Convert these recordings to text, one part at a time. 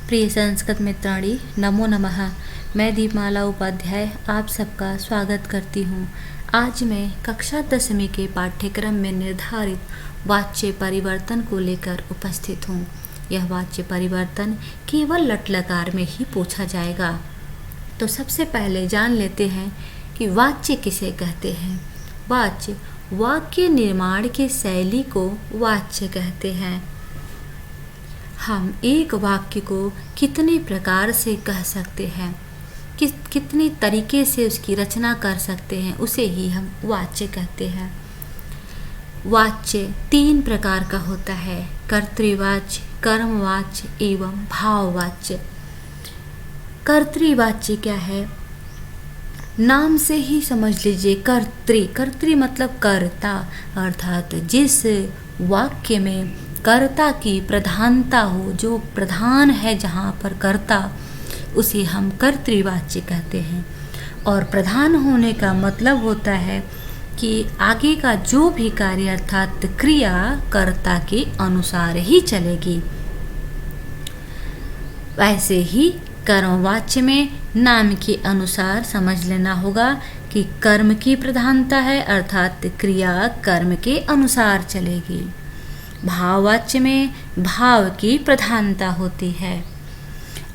प्रिय संस्कृत मित्राणी, नमो नमः। मैं दीपमाला उपाध्याय आप सबका स्वागत करती हूँ। आज मैं कक्षा 10वीं के पाठ्यक्रम में निर्धारित वाच्य परिवर्तन को लेकर उपस्थित हूँ। यह वाच्य परिवर्तन केवल लट लकार में ही पूछा जाएगा। तो सबसे पहले जान लेते हैं कि वाच्य किसे कहते हैं। वाच्य वाक्य निर्माण की शैली को वाच्य कहते हैं। हम एक वाक्य को कितने प्रकार से कह सकते हैं, कितने तरीके से उसकी रचना कर सकते हैं, उसे ही हम वाच्य कहते हैं। वाच्य 3 प्रकार का होता है: कर्तृवाच्य, कर्मवाच्य एवं भाववाच्य। कर्तृवाच्य क्या है? नाम से ही समझ लीजिए। कर्तृ मतलब कर्ता, अर्थात जिस वाक्य में कर्ता की प्रधानता हो, जो प्रधान है जहाँ पर कर्ता, उसे हम कर्तृवाच्य कहते हैं। और प्रधान होने का मतलब होता है कि आगे का जो भी कार्य अर्थात क्रिया कर्ता के अनुसार ही चलेगी। वैसे ही कर्मवाच्य में नाम के अनुसार समझ लेना होगा कि कर्म की प्रधानता है, अर्थात क्रिया कर्म के अनुसार चलेगी। भाववाच्य में भाव की प्रधानता होती है।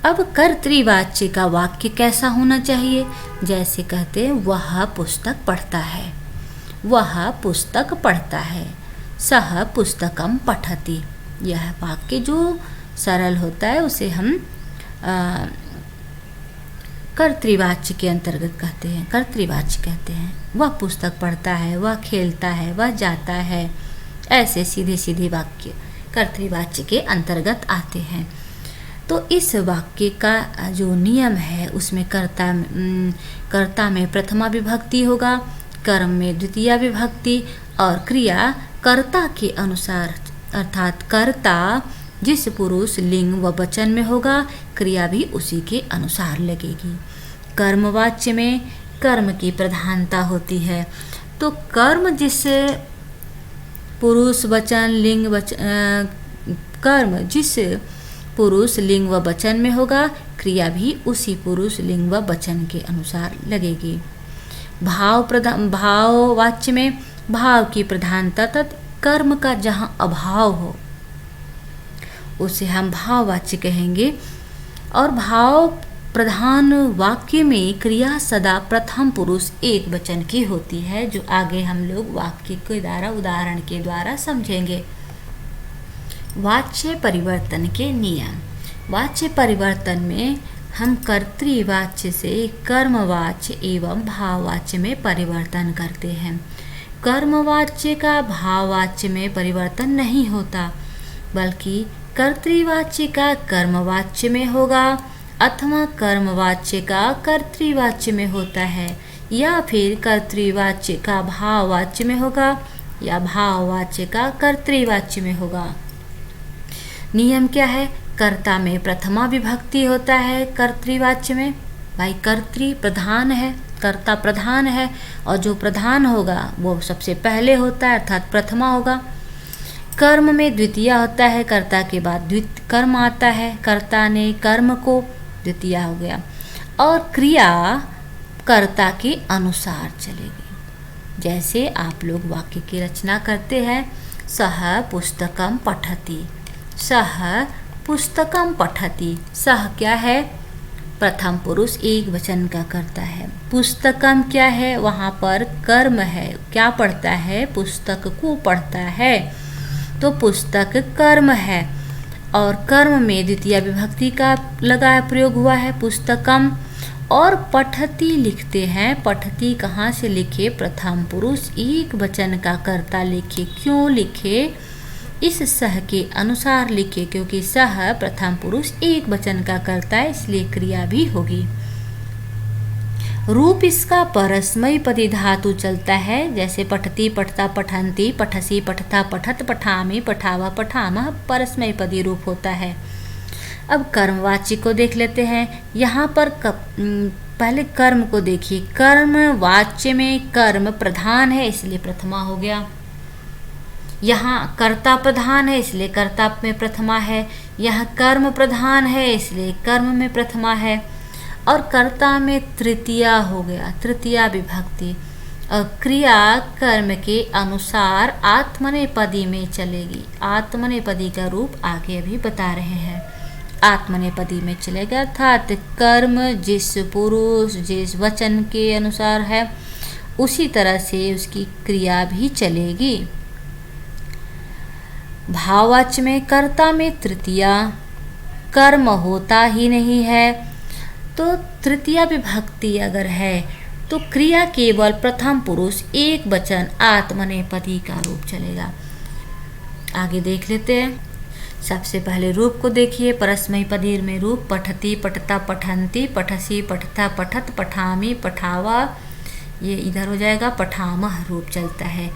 अब कर्तृवाच्य का वाक्य कैसा होना चाहिए? जैसे कहते हैं वह पुस्तक पढ़ता है, वह पुस्तक पढ़ता है, सह पुस्तकम पठति। यह वाक्य जो सरल होता है उसे हम कर्तृवाच्य के अंतर्गत कहते हैं, कर्तृवाच्य कहते हैं। वह पुस्तक पढ़ता है, वह खेलता है, वह जाता है, ऐसे सीधे सीधे वाक्य कर्तृवाच्य के अंतर्गत आते हैं। तो इस वाक्य का जो नियम है उसमें कर्ता में प्रथमा विभक्ति होगा, कर्म में द्वितीया विभक्ति और क्रिया कर्ता के अनुसार, अर्थात कर्ता जिस पुरुष लिंग व वचन में होगा क्रिया भी उसी के अनुसार लगेगी। कर्मवाच्य में कर्म की प्रधानता होती है। तो कर्म जिस पुरुष वचन लिंग कर्म जिस पुरुष लिंग व वचन में होगा क्रिया भी उसी पुरुष लिंग व वचन के अनुसार लगेगी। भाववाच्य में भाव की प्रधानता तथा कर्म का जहाँ अभाव हो उसे हम भाववाच्य कहेंगे। और भाव प्रधान वाक्य में क्रिया सदा प्रथम पुरुष एक वचन की होती है, जो आगे हम लोग वाक्य के द्वारा उदाहरण के द्वारा समझेंगे। वाच्य परिवर्तन के नियम। वाच्य परिवर्तन में हम कर्तृवाच्य से कर्मवाच्य एवं भाववाच्य में परिवर्तन करते हैं। कर्मवाच्य का भाववाच्य में परिवर्तन नहीं होता, बल्कि कर्तृवाच्य का कर्मवाच्य में होगा अथवा कर्मवाच्य का कर्तृवाच्य में होता है, या फिर कर्तृवाच्य का भाववाच्य में होगा या भाववाच्य का कर्तृवाच्य में होगा। नियम क्या है? कर्ता में प्रथमा विभक्ति होता है कर्तृवाच्य में। भाई कर्तृ प्रधान है, कर्ता प्रधान है, और जो प्रधान होगा वो सबसे पहले होता है, अर्थात प्रथमा होगा। कर्म में द्वितीया होता है, कर्ता के बाद कर्म आता है, कर्ता ने कर्म को द्वितीया हो गया। और क्रिया कर्ता के अनुसार चलेगी। जैसे आप लोग वाक्य की रचना करते हैं, सह पुस्तकम पठति, सह पुस्तकम पठति। सह क्या है? प्रथम पुरुष एक वचन का करता है। पुस्तकम क्या है? वहाँ पर कर्म है, क्या पढ़ता है? पुस्तक को पढ़ता है। तो पुस्तक कर्म है और कर्म में द्वितीय विभक्ति का लगाया प्रयोग हुआ है पुस्तकम। और पठति लिखते हैं। पठति कहाँ से लिखे? प्रथम पुरुष एक वचन का कर्ता लिखे। क्यों लिखे? इस सह के अनुसार लिखे, क्योंकि सह प्रथम पुरुष एक वचन का कर्ता है, इसलिए क्रिया भी होगी। रूप इसका परस्मयी पदी धातु चलता है, जैसे पठति पठता पठन्ति, पठसी पठता पठत, पठामि पठावा पठामः, परस्मयी पदी रूप होता है। अब कर्मवाच्य को देख लेते हैं। यहाँ पर पहले कर्म को देखिए। कर्म वाच्य में कर्म प्रधान है, इसलिए प्रथमा हो गया। यहाँ कर्ता प्रधान है इसलिए कर्ता में प्रथमा है, यहाँ कर्म प्रधान है इसलिए कर्म में प्रथमा है, और कर्ता में तृतीया हो गया, तृतीया विभक्ति। और क्रिया कर्म के अनुसार आत्मनेपदी में चलेगी। आत्मनेपदी का रूप आगे अभी बता रहे हैं। आत्मनेपदी में चलेगा अर्थात कर्म जिस पुरुष जिस वचन के अनुसार है उसी तरह से उसकी क्रिया भी चलेगी। भाववाच्य में कर्ता में तृतीया, कर्म होता ही नहीं है, तो तृतीया विभक्ति अगर है तो क्रिया केवल प्रथम पुरुष एक वचन आत्मनेपदी का रूप चलेगा। आगे देख लेते हैं। सबसे पहले रूप को देखिए। परस्मैपदी में रूप पठती, पठता, पठन्ति, पठसी, पठता, पठत, पठामी, पठावा, ये इधर हो जाएगा, पठामह रूप चलता है।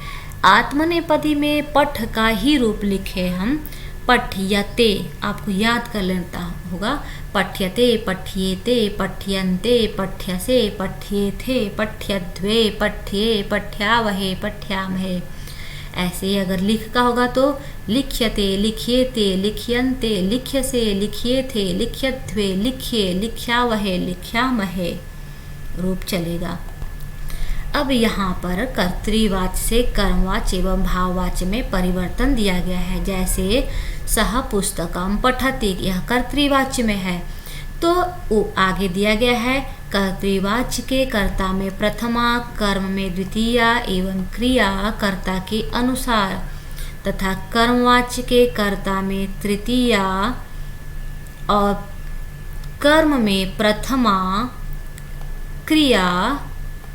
आत्मनेपदी में पठ का ही रूप लिखे हम पठ्यते, आपको याद कर लेता होगा। पठ्यते, पठ्येते, पठ्यन्ते, पठ्यसे, पठ्येथे, पठ्यध्वे, पठ्ये, पठ्यावहे, पठ्यामहे। ऐसे अगर लिख का होगा तो लिख्यते, लिख्येते, लिख्यन्ते, लिख्यसे, लिख्येथे, लिख्यध्वे, लिख्ये, लिख्यावहे, लिख्यामहे रूप चलेगा। अब यहाँ पर कर्तृवाच्य से कर्मवाच्य एवं भाववाच्य में परिवर्तन दिया गया है। जैसे सह पुस्तकम पठति, यह कर्तृवाच्य में है तो आगे दिया गया है कर्तृवाच्य के कर्ता में प्रथमा, कर्म में द्वितीया एवं क्रिया कर्ता के अनुसार, तथा कर्मवाच्य के कर्ता में तृतीया और कर्म में प्रथमा, क्रिया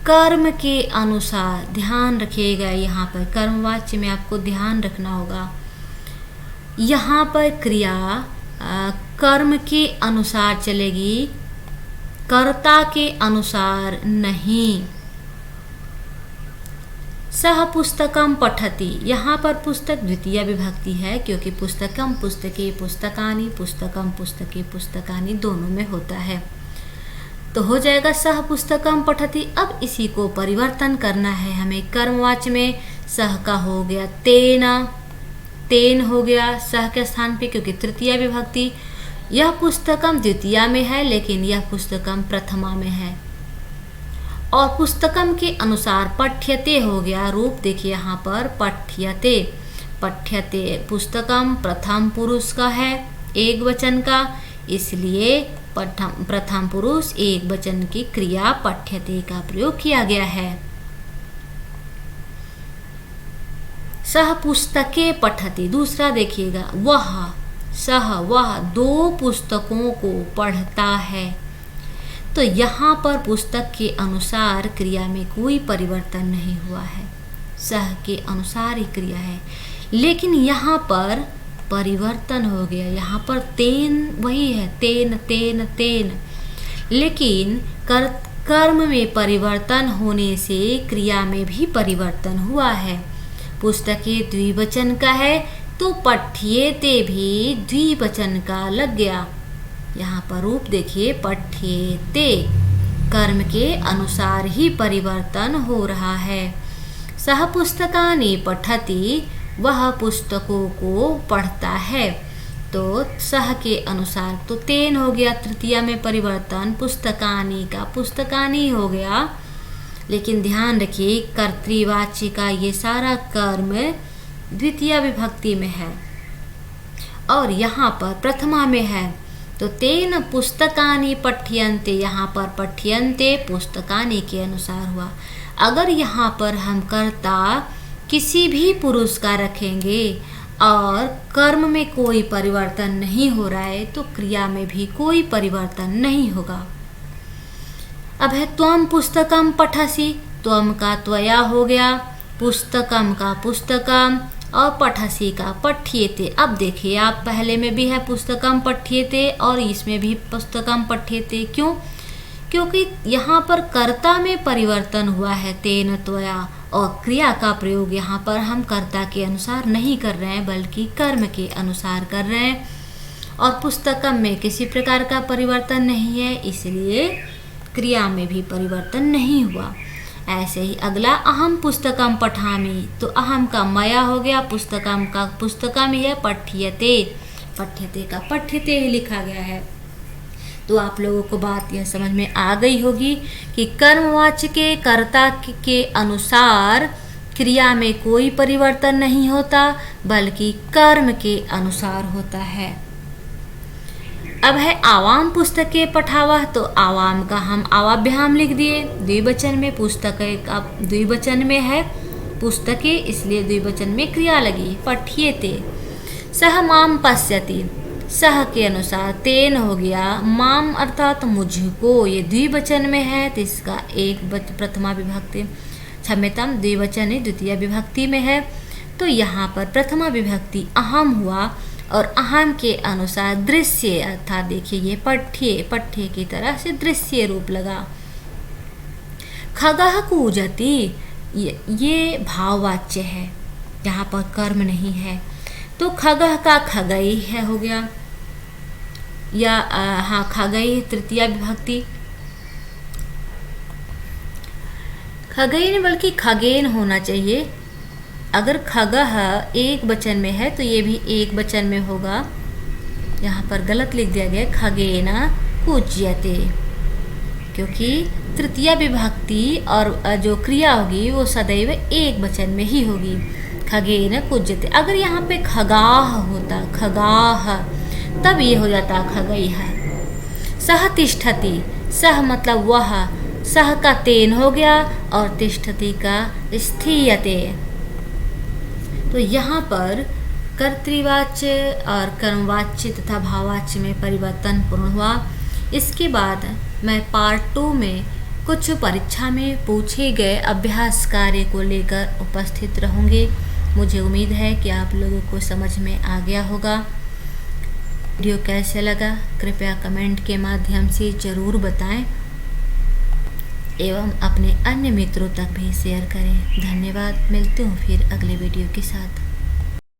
कर्म के अनुसार। ध्यान रखिएगा, यहाँ पर कर्मवाच्य में आपको ध्यान रखना होगा। यहाँ पर क्रिया कर्म के अनुसार चलेगी, कर्ता के अनुसार नहीं। सह पुस्तकम पठति, यहाँ पर पुस्तक द्वितीय विभक्ति है क्योंकि पुस्तकम पुस्तके पुस्तकानि, पुस्तकम पुस्तके पुस्तकानि दोनों में होता है, तो हो जाएगा सह पुस्तकम पठति। अब इसी को परिवर्तन करना है हमें। कर्मवाच्य में सह का हो गया तेना, तेन हो गया सह के स्थान पे क्योंकि तृतीय विभक्ति। यह पुस्तकम द्वितीया में है लेकिन यह पुस्तकम प्रथमा में है। और पुस्तकम के अनुसार पठ्यते हो गया रूप, देखिए यहाँ पर पठ्यते, पठ्यते पुस्तकम प्रथम पुरुष का है, एक वचन का, इसलिए प्रथम पुरुष एक वचन की क्रिया पठ्यते का प्रयोग किया गया है। सह पुस्तके पठति, दूसरा देखिएगा, वह सह वह दो पुस्तकों को पढ़ता है, तो यहाँ पर पुस्तक के अनुसार क्रिया में कोई परिवर्तन नहीं हुआ है, सह के अनुसार ही क्रिया है। लेकिन यहाँ पर परिवर्तन हो गया, यहाँ पर तेन वही है, तेन तेन तेन, लेकिन कर्म में परिवर्तन होने से क्रिया में भी परिवर्तन हुआ है। पुस्तके द्विवचन का है तो पठ्येते भी द्विवचन का लग गया। यहाँ पर रूप देखिए पठ्येते, कर्म के अनुसार ही परिवर्तन हो रहा है। सह पुस्तकानि पठति, वह पुस्तकों को पढ़ता है, तो सह के अनुसार तो तेन हो गया, तृतीया में परिवर्तन, पुस्तकानि का पुस्तकानि हो गया। लेकिन ध्यान रखिए कर्तृवाच्य का ये सारा कर्म द्वितीय विभक्ति में है और यहाँ पर प्रथमा में है, तो तेन पुस्तकानि पठ्यन्ते, यहाँ पर पठ्यन्ते पुस्तकानि के अनुसार हुआ। अगर यहाँ पर हम कर्ता किसी भी पुरुष का रखेंगे और कर्म में कोई परिवर्तन नहीं हो रहा है तो क्रिया में भी कोई परिवर्तन नहीं होगा। अब है त्वम पुस्तकम पठसी, त्वम का त्वया हो गया, पुस्तकम का पुस्तकम और पठसी का पठ्येते। अब देखिए आप पहले में भी है पुस्तकम पठ्येते और इसमें भी पुस्तकम पठ्येते। क्यों? क्योंकि यहाँ पर कर्ता में परिवर्तन हुआ है तेन त्वया, और क्रिया का प्रयोग यहाँ पर हम कर्ता के अनुसार नहीं कर रहे हैं बल्कि कर्म के अनुसार कर रहे हैं। और पुस्तकम में किसी प्रकार का परिवर्तन नहीं है, इसलिए क्रिया में भी परिवर्तन नहीं हुआ। ऐसे ही अगला अहम पुस्तकम पठामि, तो अहम का मया हो गया, पुस्तकम का पुस्तकम है, पठ्यते, पठ्यते का पठ्यते ही लिखा गया है। तो आप लोगों को बात यह समझ में आ गई होगी कि कर्मवाच्य के कर्ता के अनुसार क्रिया में कोई परिवर्तन नहीं होता, बल्कि कर्म के अनुसार होता है। अब है आवाम पुस्तके पठावह, तो आवाम का हम आवाभ्याम लिख दिए, द्विवचन में पुस्तके का द्विवचन में है पुस्तके, इसलिए द्विवचन में क्रिया लगी। पठ्येते, सह माम पश्यति, सह के अनुसार तेन हो गया, माम अर्थात मुझको, ये द्विवचन में है तो इसका एक प्रथमा विभक्ति, क्षम्यताम द्विवचन द्वितीय विभक्ति में है, तो यहाँ पर प्रथमा विभक्ति अहम हुआ और अहम के अनुसार दृश्य, अर्थात देखिए ये पठ्य, पठ्य की तरह से दृश्य रूप लगा। खगः कूजति, ये भाववाच्य है, यहाँ पर कर्म नहीं है, तो खगः का खगई है हो गया, या हाँ खगई तृतीया विभक्ति, खगई नहीं बल्कि खगेन होना चाहिए। अगर खगः एक वचन में है तो ये भी एक वचन में होगा, यहाँ पर गलत लिख दिया गया, खगेन कूज्यते, क्योंकि तृतीया विभक्ति और जो क्रिया होगी वो सदैव एक वचन में ही होगी, खगेन कूज्यते। अगर यहाँ पे खगाह होता, खगाह, तब ये हो जाता खगई है। सह तिष्ठति, सह मतलब वह, सह का तेन हो गया और तिष्ठति का स्थीयते। तो यहाँ पर कर्तृवाच्य और कर्मवाच्य तथा भाववाच्य में परिवर्तन पूर्ण हुआ। इसके बाद मैं पार्ट 2 में कुछ परीक्षा में पूछे गए अभ्यास कार्य को लेकर उपस्थित रहूँगी। मुझे उम्मीद है कि आप लोगों को समझ में आ गया होगा। वीडियो कैसे लगा कृपया कमेंट के माध्यम से ज़रूर बताएं एवं अपने अन्य मित्रों तक भी शेयर करें। धन्यवाद, मिलती हूँ फिर अगले वीडियो के साथ।